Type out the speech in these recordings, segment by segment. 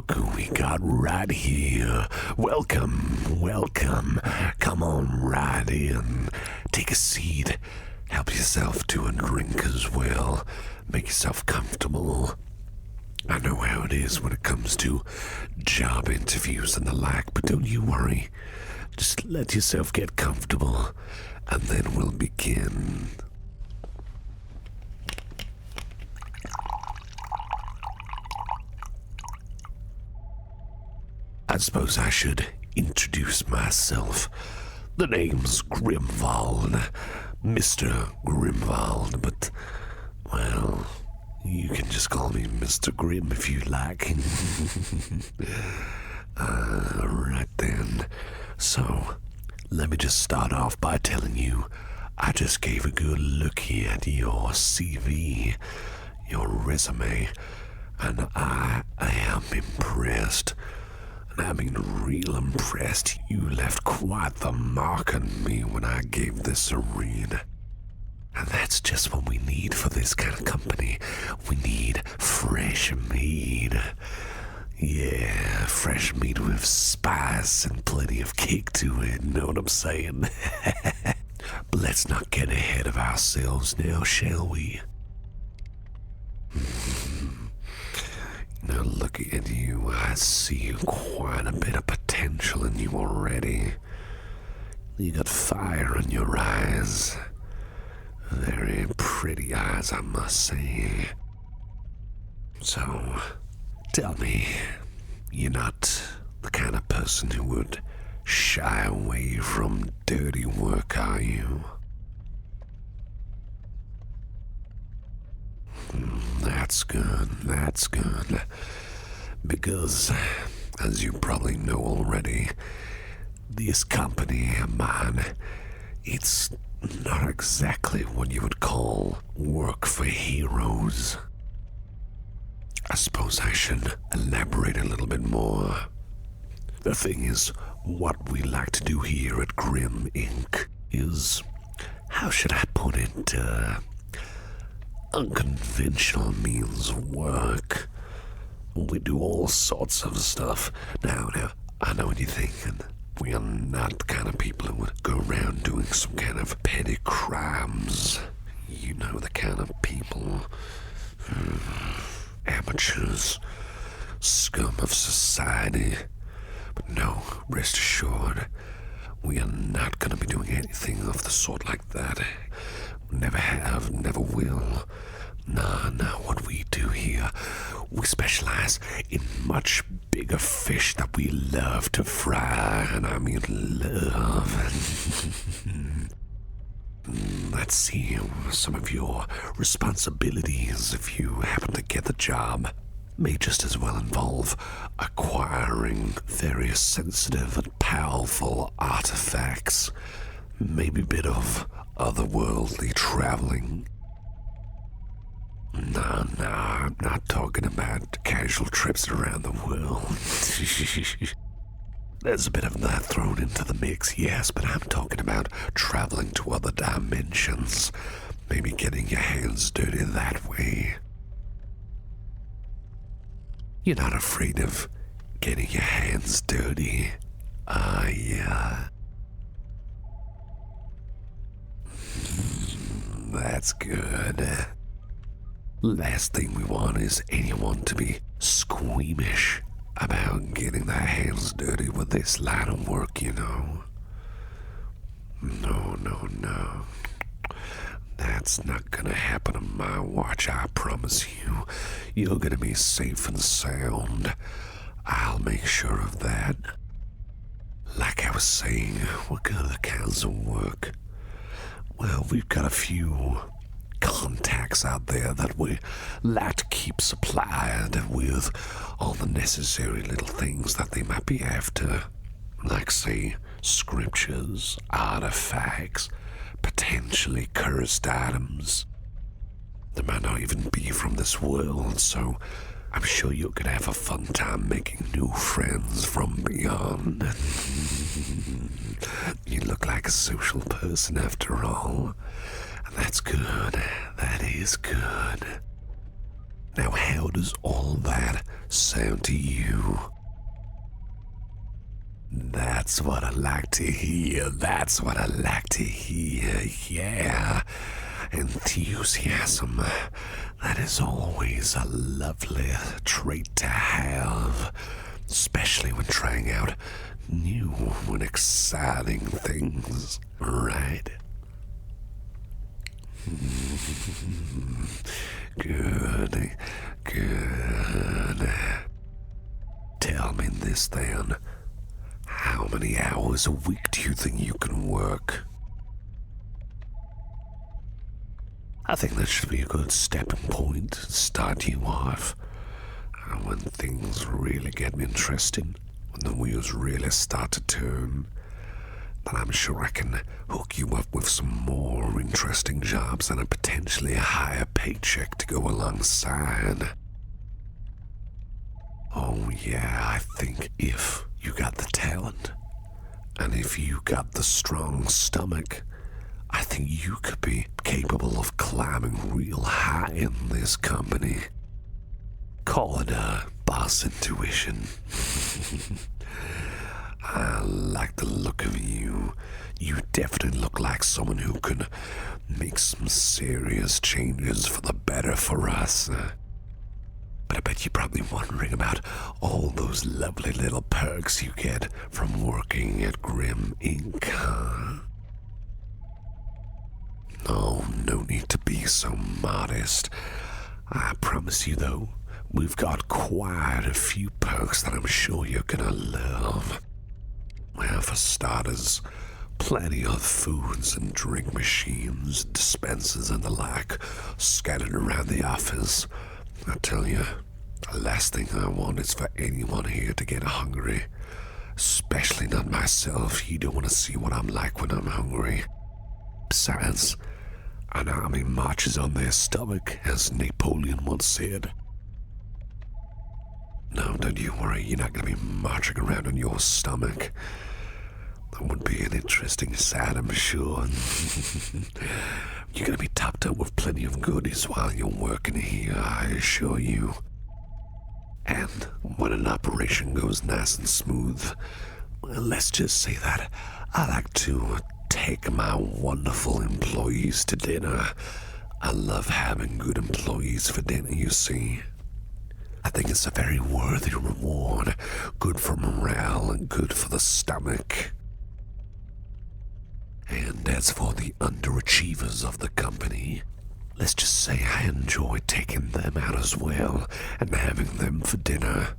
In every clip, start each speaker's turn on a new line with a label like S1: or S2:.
S1: look who we got right here. Welcome, welcome. Come on right in. Take a seat. Help yourself to a drink as well. Make yourself comfortable. I know how it is when it comes to job interviews and the like, but don't you worry. Just let yourself get comfortable, and then we'll begin. I suppose I should introduce myself. The name's Grimwald, Mr. Grimwald, but, well, you can just call me Mr. Grim if you like. Right then. So, let me just start off by telling you, I just gave a good look here at your CV, your resume, and I am impressed. I mean, real impressed. You left quite the mark on me when I gave this a read. And that's just what we need for this kind of company. We need fresh meat. Yeah, fresh meat with spice and plenty of kick to it, know what I'm saying? But let's not get ahead of ourselves now, shall we? Now looking at you, I see quite a bit of potential in you already. You got fire in your eyes. Very pretty eyes, I must say. So, tell me, you're not the kind of person who would shy away from dirty work, are you? That's good. Because, as you probably know already, this company of mine, it's not exactly what you would call work for heroes. I suppose I should elaborate a little bit more. The thing is, what we like to do here at Grim Inc. is, how should I put it, unconventional means of work. We do all sorts of stuff. Now, I know what you're thinking. We are not the kind of people who would go around doing some kind of petty crimes. You know the kind of people. Amateurs. Scum of society. But no, rest assured, we are not going to be doing anything of the sort like that. Never have, never will. Nah, what we do here, we specialize in much bigger fish that we love to fry, and I mean love. Let's see, some of your responsibilities, if you happen to get the job, may just as well involve acquiring very sensitive and powerful artifacts, maybe a bit of otherworldly traveling. No, I'm not talking about casual trips around the world. There's a bit of that thrown into the mix, yes, but I'm talking about traveling to other dimensions. Maybe getting your hands dirty that way. You're not afraid of getting your hands dirty, are ya? That's good. Last thing we want is anyone to be squeamish about getting their hands dirty with this line of work, you know. No. That's not gonna happen on my watch, I promise you. You're gonna be safe and sound. I'll make sure of that. Like I was saying, what other kinds of work? Well, we've got a few contacts out there that we like to keep supplied with all the necessary little things that they might be after. Like, say, scriptures, artifacts, potentially cursed items. They might not even be from this world, so I'm sure you're gonna have a fun time making new friends from beyond. You look like a social person after all. That's good. That is good. Now, how does all that sound to you? That's what I like to hear. That's what I like to hear. Yeah. Enthusiasm. That is always a lovely trait to have, especially when trying out new and exciting things, right? Good. Tell me this then. How many hours a week do you think you can work? I think that should be a good stepping point to start you off. When things really get interesting, when the wheels really start to turn, then I'm sure I can hook you up with some more interesting jobs and a potentially higher paycheck to go alongside. Oh yeah, I think if you got the talent, and if you got the strong stomach, I think you could be capable of climbing real high in this company. Call it boss intuition. I like the look of you. You definitely look like someone who can make some serious changes for the better for us. But I bet you're probably wondering about all those lovely little perks you get from working at Grim Inc., huh? Oh, no need to be so modest. I promise you, though, we've got quite a few perks that I'm sure you're gonna love. Well, for starters, plenty of foods and drink machines, dispensers and the like scattered around the office. I tell you, the last thing I want is for anyone here to get hungry. Especially not myself. You don't want to see what I'm like when I'm hungry. Besides, an army marches on their stomach, as Napoleon once said. No, don't you worry, you're not going to be marching around on your stomach. That would be an interesting sight, I'm sure. You're going to be topped up with plenty of goodies while you're working here, I assure you. And when an operation goes nice and smooth, well, let's just say that I like to take my wonderful employees to dinner. I love having good employees for dinner, you see. I think it's a very worthy reward, good for morale and good for the stomach. And as for the underachievers of the company, let's just say I enjoy taking them out as well and having them for dinner.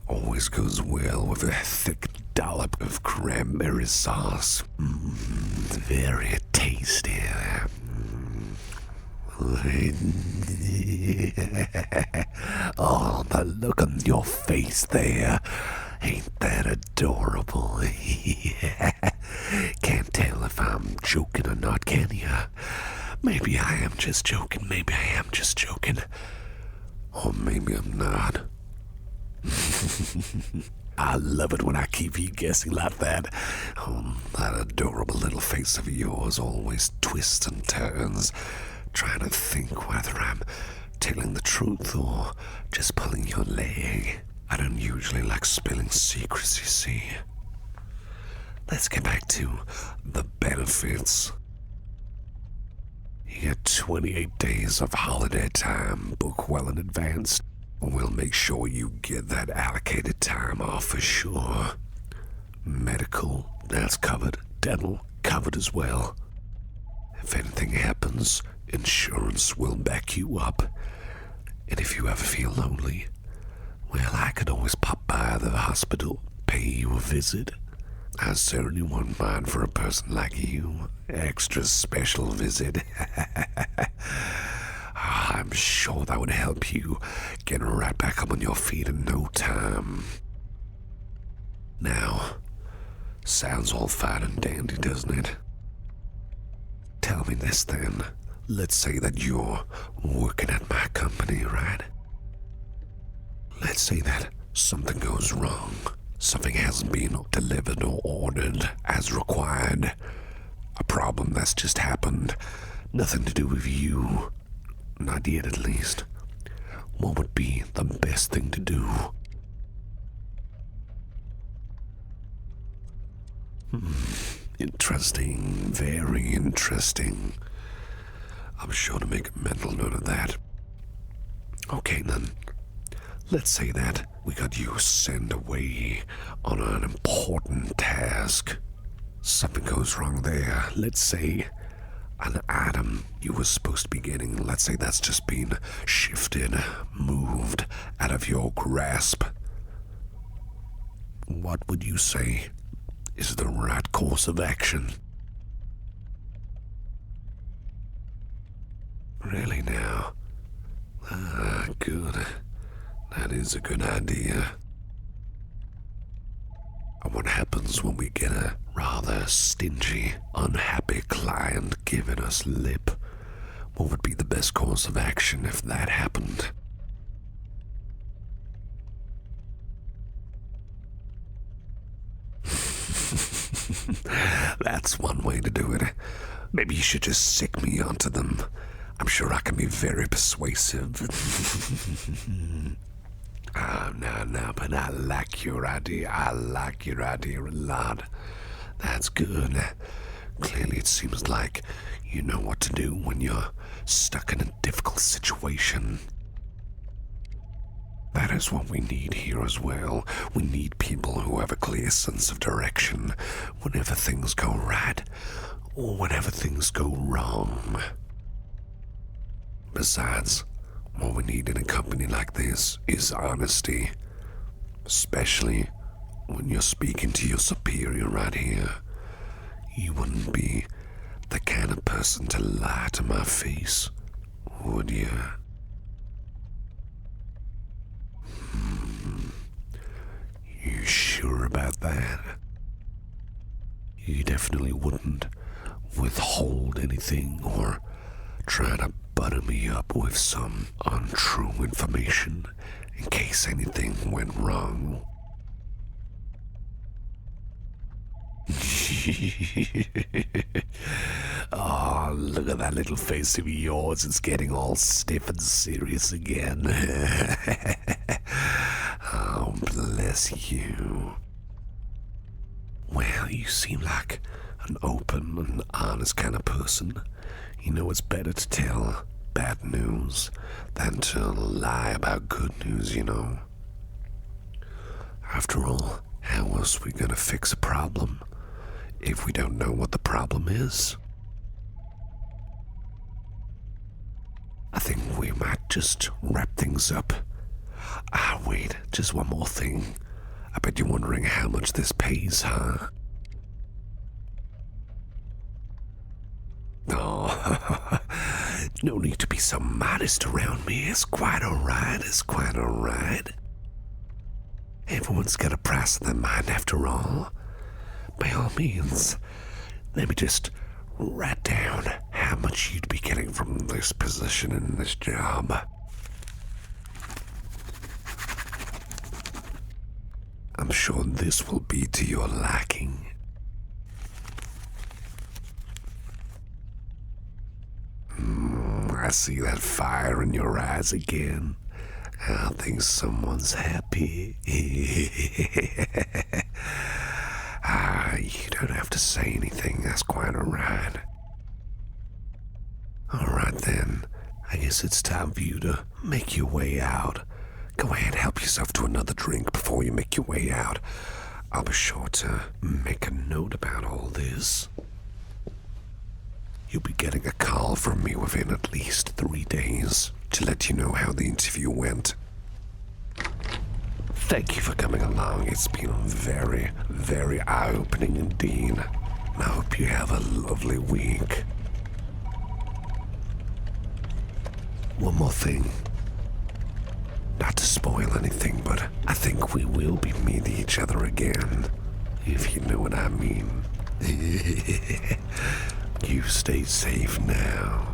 S1: Always goes well with a thick dollop of cranberry sauce. Very tasty. Oh, the look on your face there. Ain't that adorable? Can't tell if I'm joking or not, can you? Maybe I am just joking, maybe I am just joking. Or maybe I'm not. I love it when I keep you guessing like that. That adorable little face of yours always twists and turns, trying to think whether I'm telling the truth or just pulling your leg. I don't usually like spilling secrets, you see. Let's get back to the benefits. You get 28 days of holiday time, book well in advance. We'll make sure you get that allocated time off for sure. Medical, that's covered. Dental, covered as well. If anything happens, insurance will back you up. And if you ever feel lonely, well, I could always pop by the hospital, pay you a visit. I certainly wouldn't mind for a person like you. Extra special visit. I'm sure that would help you get right back up on your feet in no time. Now, sounds all fine and dandy, doesn't it? Tell me this then. Let's say that you're working at my company, right? Let's say that something goes wrong. Something hasn't been delivered or ordered as required. A problem that's just happened. Nothing to do with you. Not yet, at least. what would be the best thing to do? Interesting, very interesting. I'm sure to make a mental note of that. Okay then, let's say that we got you sent away on an important task. Something goes wrong there. Let's say an item you were supposed to be getting, let's say that's just been shifted, moved out of your grasp. What would you say is the right course of action? Really now? Good. That is a good idea. And what happens when we get a rather stingy, unhappy client giving us lip? What would be the best course of action if that happened? That's one way to do it. Maybe you should just sick me onto them. I'm sure I can be very persuasive. No, but I like your idea. I like your idea a lot. That's good. Clearly it seems like you know what to do when you're stuck in a difficult situation. That is what we need here as well. We need people who have a clear sense of direction whenever things go right or whenever things go wrong. Besides, what we need in a company like this is honesty, especially when you're speaking to your superior right here. You wouldn't be the kind of person to lie to my face, would you? You sure about that? You definitely wouldn't withhold anything or try to butter me up with some untrue information in case anything went wrong. Oh, look at that little face of yours. It's getting all stiff and serious again. Oh, bless you. Well, you seem like an open and honest kind of person. You know it's better to tell bad news than to lie about good news, you know. After all, how else are we gonna fix a problem if we don't know what the problem is? I think we might just wrap things up. Wait, just one more thing. I bet you're wondering how much this pays, huh? Oh, no need to be so modest around me. It's quite alright, it's quite alright. Everyone's got a price in their mind after all. By all means, let me just write down how much you'd be getting from this position and this job. I'm sure this will be to your liking. I see that fire in your eyes again. I think someone's happy. You don't have to say anything, that's quite alright. Alright then, I guess it's time for you to make your way out. Go ahead, help yourself to another drink before you make your way out. I'll be sure to make a note about all this. You'll be getting a call from me within at least 3 days to let you know how the interview went. Thank you for coming along. It's been very, very eye-opening indeed. I hope you have a lovely week. One more thing. Not to spoil anything, but I think we will be meeting each other again, if you know what I mean. You stay safe now.